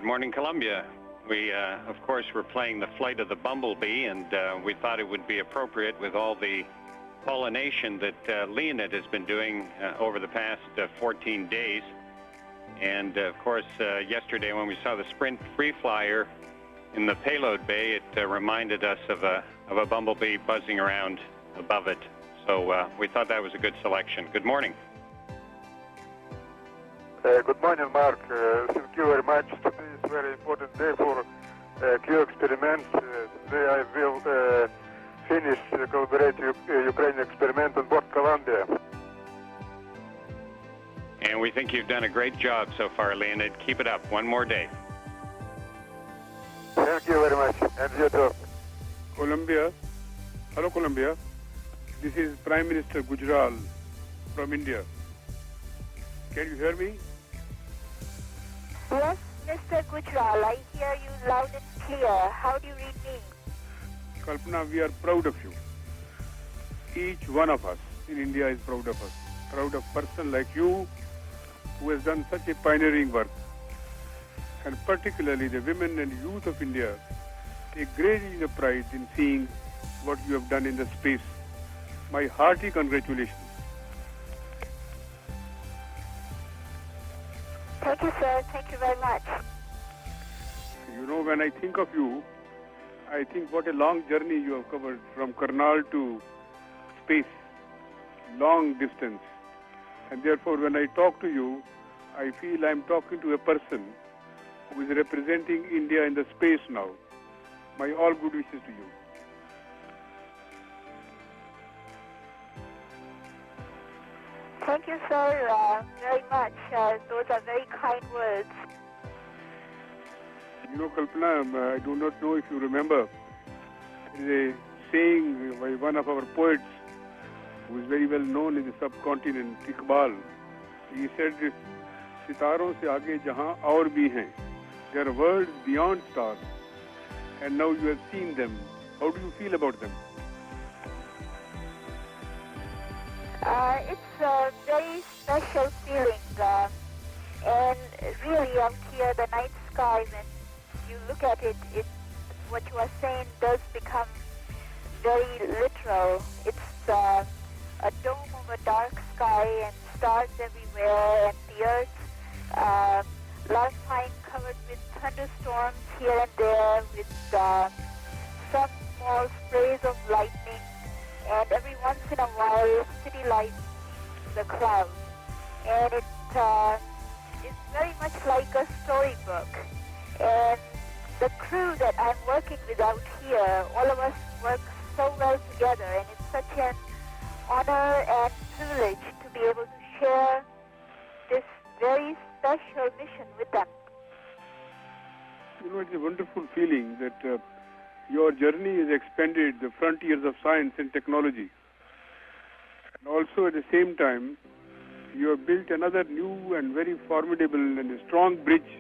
Good morning, Columbia. We, of course, were playing the Flight of the Bumblebee, and we thought it would be appropriate with all the pollination that Leonid has been doing over the past 14 days. And, of course, yesterday when we saw the Sprint Free Flyer in the payload bay, it reminded us of a bumblebee buzzing around above it. So we thought that was a good selection. Good morning. Good morning, Mark. Thank you very much. Today is a very important day for Q experiments. Today I will finish the collaborative Ukraine experiment on board Columbia. And we think you've done a great job so far, Leonid. Keep it up. One more day. Thank you very much. And you too. Colombia. Hello, Colombia. This is Prime Minister Gujral from India. Can you hear me? Yes, Mr. Gujral, I hear you loud and clear. How do you read me? Kalpana, we are proud of you. Each one of us in India is proud of us. Proud of a person like you who has done such a pioneering work. And particularly the women and youth of India take great deal of pride in seeing what you have done in the space. My hearty congratulations. Thank you, sir. Thank you very much. You know, when I think of you, I think what a long journey you have covered from Karnal to space, long distance. And therefore, when I talk to you, I feel I'm talking to a person who is representing India in the space now. My all good wishes to you. Thank you, sir, very much. Those are very kind words. You know, Kalpana, I do not know if you remember, there is a saying by one of our poets who is very well known in the subcontinent, Iqbal. He said, "Sitaron se aage jahan aur bhi hain. There are worlds beyond stars, and now you have seen them. How do you feel about them?" It's a very special feeling, and really out here, the night sky, when you look at it, what you are saying does become very literal. It's a dome of a dark sky and stars everywhere, and the earth last time covered with thunderstorms here and there, with some small sprays of lightning, and every once in a while, city lights the clouds. And it is very much like a storybook. And the crew that I'm working with out here, all of us work so well together, and it's such an honor and privilege to be able to share this very special mission with them. You know, it's a wonderful feeling that your journey has expanded the frontiers of science and technology. And also at the same time, you have built another new and very formidable and a strong bridge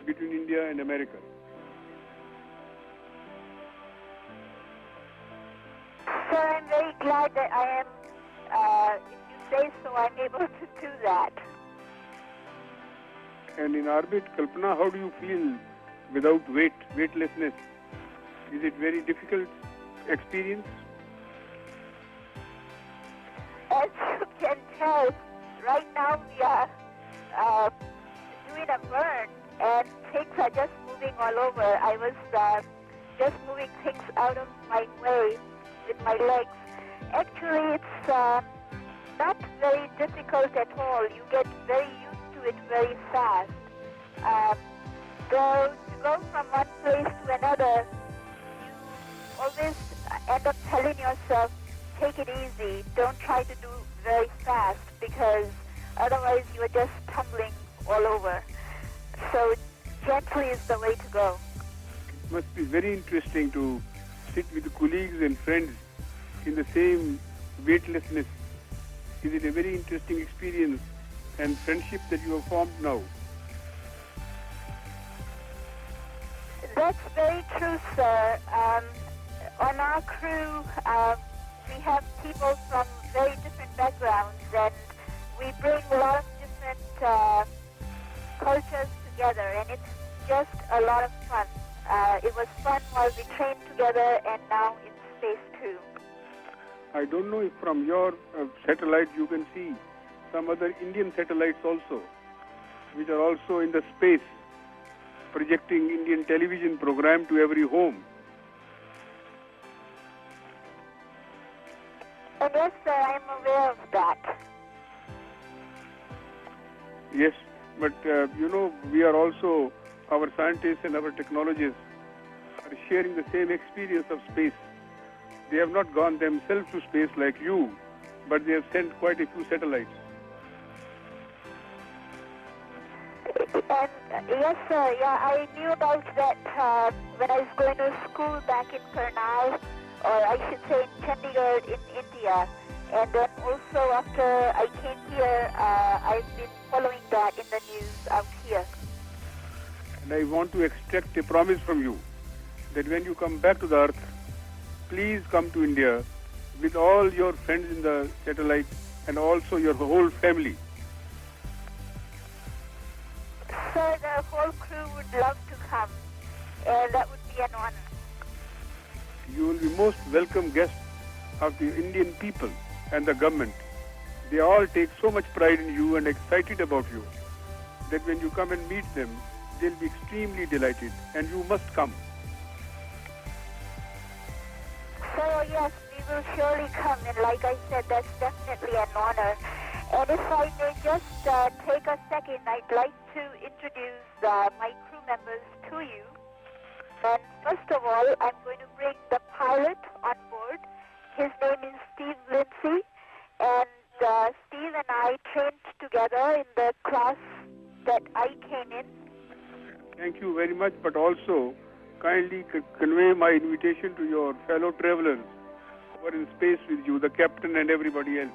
between India and America. Sir, I'm very glad that I am, if you say so, I'm able to do that. And in orbit, Kalpana, how do you feel without weightlessness? Is it very difficult experience? As you can tell, right now we are doing a burn, and things are just moving all over. I was just moving things out of my way with my legs. Actually, it's not very difficult at all. You get very used to it very fast. To go from one place to another, you always end up telling yourself, take it easy, don't try to do very fast, because otherwise you are just tumbling all over. So gently is the way to go. It must be very interesting to sit with colleagues and friends in the same weightlessness. Is it a very interesting experience and friendship that you have formed now? That's very true, sir. On our crew, we have people from very different backgrounds, and we bring a lot of different cultures together, and it's just a lot of fun. It was fun while we trained together and now in space too. I don't know if from your satellite you can see some other Indian satellites also, which are also in the space, projecting Indian television program to every home. And yes, sir, I am aware of that. Yes, but we are also, our scientists and our technologists are sharing the same experience of space. They have not gone themselves to space like you, but they have sent quite a few satellites. And yes, sir, yeah, I knew about that when I was going to school back in Karnal, or I should say in Chandigarh in India. And then also after I came here, I've been following that in the news out here. And I want to extract a promise from you that when you come back to the Earth, please come to India with all your friends in the satellite and also your whole family. Sir, the whole crew would love to come, and that would be an honor. You will be most welcome guest of the Indian people and the government. They all take so much pride in you and excited about you that when you come and meet them, they'll be extremely delighted, and you must come. So yes, we will surely come, and like I said, that's definitely an honor. And if I may just take a second, I'd like to introduce my crew members to you. And first of all, I'm going to bring the pilot on board. His name is Steve Lindsay, and Steve and I trained together in the class that I came in. Thank you very much, but also kindly convey my invitation to your fellow travelers who are in space with you, the captain and everybody else.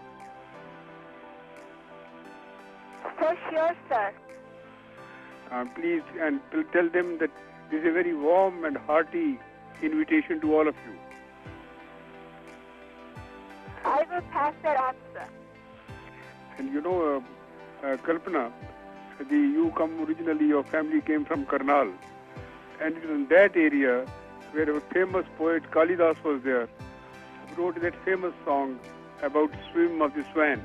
For sure, sir. Please, and tell them that this is a very warm and hearty invitation to all of you. I will pass that on, sir. And Kalpana, you come originally, your family came from Karnal. And it was in that area where a famous poet Kalidas was there, who wrote that famous song about Swim of the Swan.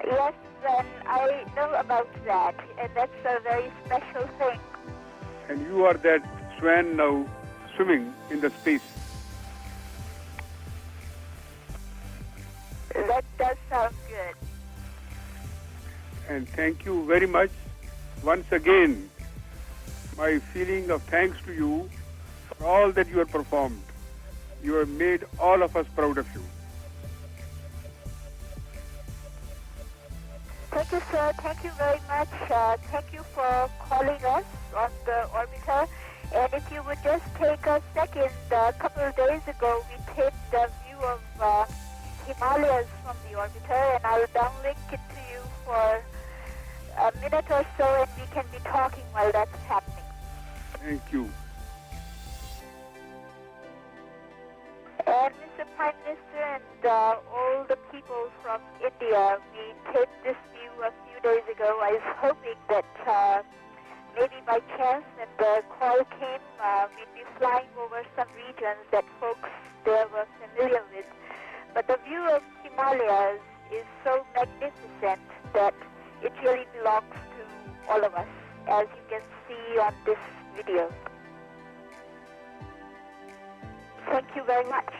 Yes, and I know about that, and that's a very special thing. And you are that swan now swimming in the space. That does sound good. And thank you very much. Once again, my feeling of thanks to you for all that you have performed. You have made all of us proud of you. Thank you, sir. Thank you very much. Thank you for calling us on the orbiter. And if you would just take a second, a couple of days ago, we taped a view of Himalayas from the orbiter, and I'll downlink it to you for a minute or so, and we can be talking while that's happening. Thank you. And Mr. Prime Minister and all the people from India, we taped this view a few days ago. I was hoping that maybe by chance when the call came, we'd be flying over some regions that folks there were familiar with. But the view of Himalayas is so magnificent that it really belongs to all of us, as you can see on this video. Thank you very much.